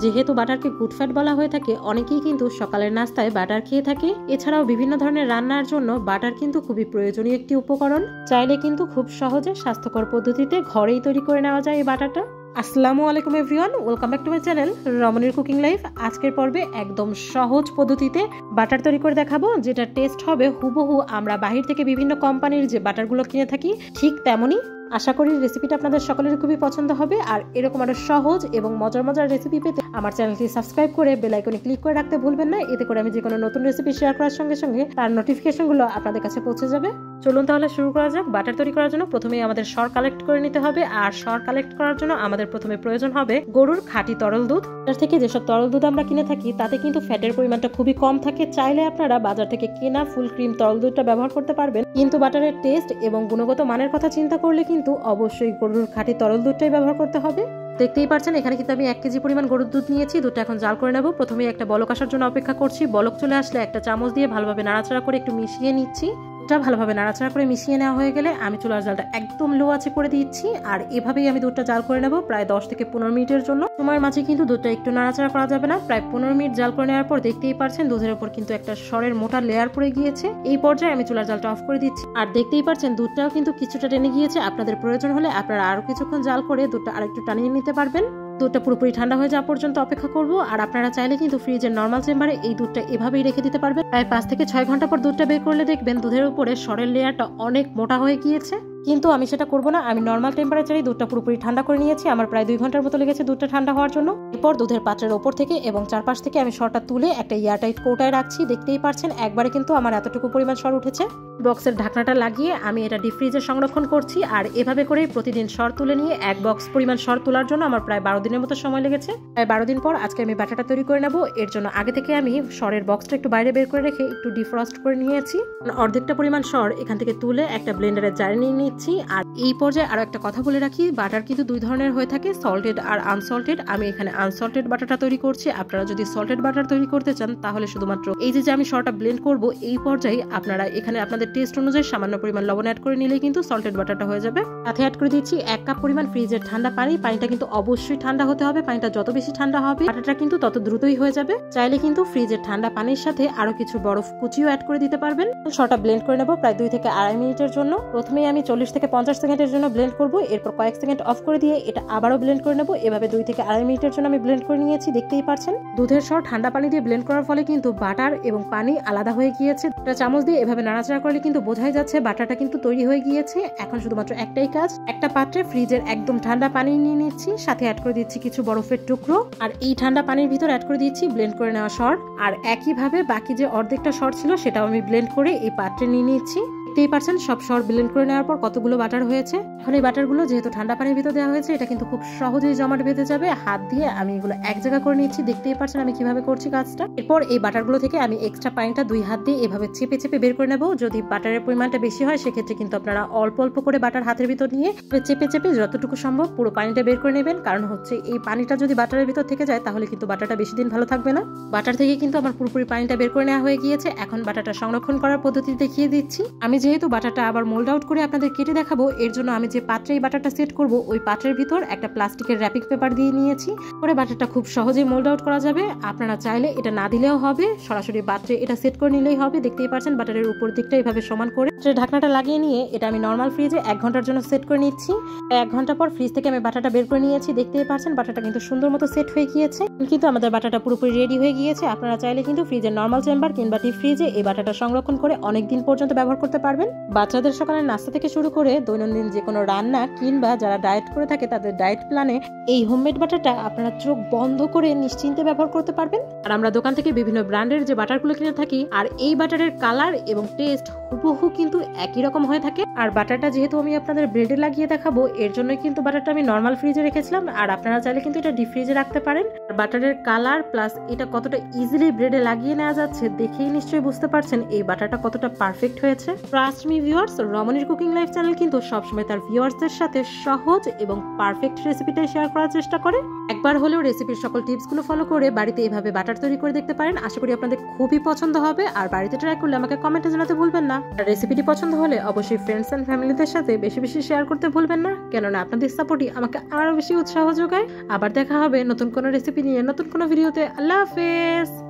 যেহেতু বাটারকে good fat বলা হয়ে থাকে, অনেকেই কিন্তু সকালের নাস্তায় বাটার খেয়ে থাকে। এছাড়াও বিভিন্ন ধরনের রান্নার জন্য বাটার কিন্তু খুবই প্রয়োজনীয় একটি উপকরণ। চাইলে কিন্তু খুব সহজে স্বাস্থ্যকর পদ্ধতিতে ঘরেই তৈরি করে নেওয়া যায় এই বাটারটা। আসসালামু আলাইকুম everyone, welcome back to my channel রমণীর কুকিং লাইফ। আজকের পর্বে একদম সহজ পদ্ধতিতে বাটার তৈরি করে দেখাবো, যেটা টেস্ট হবে হুবহু আমরা বাহির থেকে বিভিন্ন কোম্পানির যে বাটারগুলো কিনে থাকি ঠিক তেমনই। আশা করি রেসিপিটা আপনাদের সকলের খুবই পছন্দ হবে। আর এরকম আরো সহজ এবং মজার মজার রেসিপি পেতে আমার চ্যানেলটি সাবস্ক্রাইব করে বেল আইকনে ক্লিক করে রাখতে ভুলবেন না। এতে করে আমি যে কোনো নতুন রেসিপি শেয়ার করার সঙ্গে সঙ্গে তার নোটিফিকেশনগুলো আপনাদের কাছে পৌঁছে যাবে। চলুন তাহলে শুরু করা যাক। বাটার তৈরি করার জন্য প্রথমেই আমাদের সর কালেক্ট করে নিতে হবে। আর সর কালেক্ট করার জন্য আমাদের প্রথমে প্রয়োজন হবে গরুর খাঁটি তরল দুধ। তার থেকে যেসব তরল দুধ আমরা কিনে থাকি তাতে কিন্তু ফ্যাটের পরিমাণটা খুবই কম থাকে। চাইলে আপনারা বাজার থেকে কেনা ফুল ক্রিম তরল দুধটা ব্যবহার করতে পারবেন, কিন্তু বাটারের টেস্ট এবং গুণগত মানের কথা চিন্তা করলে কিন্তু অবশ্যই গরুর খাঁটি তরল দুধটাই ব্যবহার করতে হবে। দেখতেই পাচ্ছেন এখানে কিন্তু আমি 1 কেজি পরিমাণ গরুর দুধ নিয়েছি। দুধটা এখন জাল করে নেব। প্রথমে একটা বলক আসার জন্য অপেক্ষা করছি। বলক চলে আসলে একটা চামচ দিয়ে ভালোভাবে নাড়াচাড়া করে একটু মিশিয়ে নিচ্ছি। দুধটা ভালোভাবে নাড়াচাড়া করে মিশিয়ে নেওয়া হয়ে গেলে আমি চুলার জালটা একদম লো আঁচে করে দিচ্ছি। আর এভাবেই আমি দুধটা জাল করে নেব প্রায় 10 থেকে 15 মিনিটের জন্য। সময়ের মাঝে কিন্তু দুধটা একটু নাড়াচাড়া করা যাবে না। প্রায় 15 মিনিট জাল করে নেওয়ার পর দেখতেই পাচ্ছেন দুধের উপর কিন্তু একটা সরের মোটা লেয়ার পড়ে গিয়েছে। এই পর্যায়ে আমি চুলার জালটা অফ করে দিচ্ছি। আর দেখতেই পাচ্ছেন দুধটাও কিন্তু কিছুটা টেনে গিয়েছে। আপনাদের প্রয়োজন হলে আপনারা আরো কিছুক্ষণ জাল করে দুধটা আরেকটু টানিয়ে নিতে পারবেন। দুধটা পুরোপুরি ঠান্ডা হয়ে যাওয়া পর্যন্ত অপেক্ষা করব। আর আপনারা চাইলে কিন্তু ফ্রিজের নর্মাল চেম্বারে এই দুধটা এভাবেই রেখে দিতে পারবেন। প্রায় 5 থেকে 6 ঘন্টা পর দুধটা বের করলে দেখবেন দুধের উপরে সরের লেয়ারটা অনেক মোটা হয়ে গিয়েছে। কিন্তু আমি সেটা করব না, আমি নর্মাল টেম্পারেচারেই দুধটা পুরোপুরি ঠান্ডা করে নিয়েছি। আমার প্রায় 2 ঘন্টার মতো লেগেছে দুধটা ঠান্ডা হওয়ার জন্য। এরপর দুধের পাত্রের ওপর থেকে এবং চারপাশ থেকে আমি সরটা তুলে একটা এয়ারটাইট কৌটায় রাখছি। দেখতেই পাচ্ছেন একবারে কিন্তু আমার এতটুকু পরিমাণ সর উঠেছে। বক্সের ঢাকনাটা লাগিয়ে আমি এটা ডিপ ফ্রিজে সংরক্ষণ করছি। আর এভাবে করেই প্রতিদিন সর তুলে নিয়ে 1 বক্স পরিমাণ সর তোলার জন্য আমার প্রায় 12 দিনের মতো সময় লেগেছে। প্রায় 12 দিন পর আজকে আমি বাটারটা তৈরি করে নেব। এর জন্য আগে থেকে আমি সরের বক্সটা একটু বাইরে বের করে রেখে একটু ডিফ্রস্ট করে নিয়েছি। অর্ধেকটা পরিমাণ সর এখান থেকে তুলে একটা ব্লেন্ডারের জারে নিয়ে নিচ্ছি। আর এই পর্যায়ে আরো একটা কথা বলে রাখি, বাটার কিন্তু 2 ধরনের হয়ে থাকে, সল্টেড আর আনসল্টেড। আমি এখানে আনসল্টেড বাটারটা তৈরি করছি। আপনারা যদি সল্টেড বাটার তৈরি করতে চান তাহলে শুধুমাত্র এই যে আমি সরটা ব্লেন্ড করব এই পর্যায়ে আপনারা এখানে আপনাদের টেস্ট অনুযায়ী সামান্য পরিমাণ লবণ অ্যাড করে নিলেই কিন্তু সল্টেড বাটারটা হয়ে যাবে। সাথে অ্যাড করে দিচ্ছি 1 কাপ পরিমাণ ফ্রিজের ঠান্ডা পানি। পানিটা কিন্তু অবশ্যই ঠান্ডা হতে হবে। পানিটা যত বেশি ঠান্ডা হবে বাটারটা কিন্তু তত দ্রুতই হয়ে যাবে। চাইলে কিন্তু ফ্রিজের ঠান্ডা পানির সাথে আরো কিছু বরফ কুচিও অ্যাড করে দিতে পারবেন। সরটা ব্লেন্ড করে নেব প্রায় 2 থেকে আড়াই মিনিটের জন্য। প্রথমেই আমি 40 থেকে 50 সেকেন্ডের জন্য ব্লেন্ড করব। এরপর কয়েক সেকেন্ড অফ করে দিয়ে এটা আবারও ব্লেন্ড করে নেব। এভাবে 2 থেকে আড়াই মিনিটের জন্য আমি ব্লেন্ড করে নিয়েছি। দেখতেই পাচ্ছেন দুধের সর ঠান্ডা পানি দিয়ে ব্লেন্ড করার ফলে কিন্তু বাটার এবং পানি আলাদা হয়ে গিয়েছে। একটা চামচ দিয়ে এভাবে নাড়াচাড়া করলে কিন্তু বোঝাই যাচ্ছে বাটারটা কিন্তু তৈরি হয়ে গিয়েছে। এখন শুধুমাত্র একটাই কাজ, একটা পাত্রে ফ্রিজের একদম ঠান্ডা পানি নিয়ে নিচ্ছি। সাথে অ্যাড করে দিচ্ছি কিছু বরফের টুকরো। আর এই ঠান্ডা পানির ভিতর অ্যাড করে দিচ্ছি ব্লেন্ড করে নেওয়া সর। আর একইভাবে বাকি যে অর্ধেকটা সর ছিল সেটাও আমি ব্লেন্ড করে এই পাত্রে নিয়ে নিচ্ছি। দেখতেই পাচ্ছেন সব সর ব্লেন্ড করে নেওয়ার পর কতগুলো বাটার হয়েছে। এখন এই বাটারগুলো যেহেতু ঠান্ডা পানির ভিতর দেওয়া হয়েছে এটা কিন্তু খুব সহজেই জমাট বেঁধে যাবে। হাত দিয়ে আমি এগুলো এক জায়গা করে নিচ্ছি। দেখতেই পাচ্ছেন আমি কিভাবে করছি কাজটা। এরপর এই বাটারগুলো থেকে আমি এক্সট্রা পানিটা 2 হাত দিয়ে এভাবে চেপে চেপে বের করে নেব। যদি বাটারের পরিমাণটা বেশি হয় সেক্ষেত্রে কিন্তু আপনারা অল্প অল্প করে বাটার হাতের ভিতর নিয়ে চেপে চেপে যতটুকু সম্ভব পুরো পানিটা বের করে নেবেন। কারণ হচ্ছে এই পানিটা যদি বাটারের ভিতর থেকে যায় তাহলে কিন্তু বাটারটা বেশি দিন ভালো থাকবে না। বাটার থেকে কিন্তু আমার পুরোপুরি পানিটা বের করে নেওয়া হয়ে গিয়েছে। এখন বাটারটা সংরক্ষণ করার পদ্ধতি দেখিয়ে দিচ্ছি। আমি যেহেতু বাটারটা আবার মোল্ড আউট করে আপনাদের কেটে দেখাবো, এর জন্য আমি যে পাত্রে এই বাটারটা সেট করব ওই পাত্রের ভিতর একটা প্লাস্টিকের র্যাপিং পেপার দিয়ে নিয়েছি। পরে বাটারটা খুব সহজেই মোল্ড আউট করা যাবে। আপনারা চাইলে এটা না দিলেও হবে, সরাসরি পাত্রে এটা সেট করে নিলেই হবে। দেখতেই পাচ্ছেন বাটারের উপর দিকটা এইভাবে সমান করে ঢাকনাটা লাগিয়ে নিয়ে এটা আমি নর্মাল ফ্রিজে 1 ঘন্টার জন্য সেট করে নিচ্ছি। 1 ঘন্টা পর ফ্রিজ থেকে আমি বাটারটা বের করে নিয়েছি। দেখতেই পাচ্ছেন বাটারটা কিন্তু সুন্দর মতো সেট হয়ে গিয়েছে। কিন্তু আমাদের বাটারটা পুরোপুরি রেডি হয়ে গিয়েছে। আপনারা চাইলে কিন্তু ফ্রিজের নর্মাল চেম্বার কিংবা ডিপ ফ্রিজে এই বাটারটা সংরক্ষণ করে অনেক দিন পর্যন্ত ব্যবহার করতে পারবেন। বাচ্চাদের সকালের নাস্তা থেকে শুরু করে দৈনন্দিন যে কোনো রান্না কিংবা যারা ডায়েট করে থাকে তাদের ডায়েট প্ল্যানে এই হোমমেড বাটারটা আপনারা চোখ বন্ধ করে নিশ্চিন্তে ব্যবহার করতে পারবেন। আর আমরা দোকান থেকে বিভিন্ন ব্র্যান্ডের যে বাটারগুলো কিনে থাকি আর এই বাটারের কালার এবং টেস্ট হুবহু কিন্তু একই রকম হয়ে থাকে। আর বাটারটা যেহেতু আমি আপনাদের ব্রেডে লাগিয়ে দেখাবো এর জন্য কিন্তু বাটারটা আমি নর্মাল ফ্রিজে রেখেছিলাম। আর আপনারা চাইলে কিন্তু এটা ডিপ ফ্রিজে রাখতে পারেন। আর বাটারের কালার প্লাস এটা কতটা ইজিলি ব্রেডে লাগিয়ে নেওয়া যাচ্ছে দেখেই নিশ্চয়ই বুঝতে পারছেন এই বাটারটা কতটা পারফেক্ট হয়েছে। ট্রাস্ট মি ভিউয়ার্স, রমণীর কুকিং লাইফ চ্যানেল কিন্তু সবসময় তার ভিউয়ার্সদের সাথে সহজ এবং পারফেক্ট রেসিপিটাই শেয়ার করার চেষ্টা করে। একবার হলেও রেসিপির সকল টিপসগুলো ফলো করে বাড়িতে এভাবে বাটার তৈরি করে দেখতে পারেন। আশা করি আপনাদের খুবই পছন্দ হবে। আর বাড়িতে ট্রাই করলে আমাকে কমেন্টে জানাতে ভুলবেন না। আর রেসিপিটি পছন্দ হলে অবশ্যই ফ্রেন্ডস এন্ড ফ্যামিলিদের সাথে বেশি বেশি শেয়ার করতে ভুলবেন না, কেননা আপনাদের সাপোর্টই আমাকে আরো বেশি উৎসাহ যোগায়। আবার দেখা হবে নতুন কোনো রেসিপি নিয়ে নতুন কোনো ভিডিওতে। আল্লাহ হাফেজ।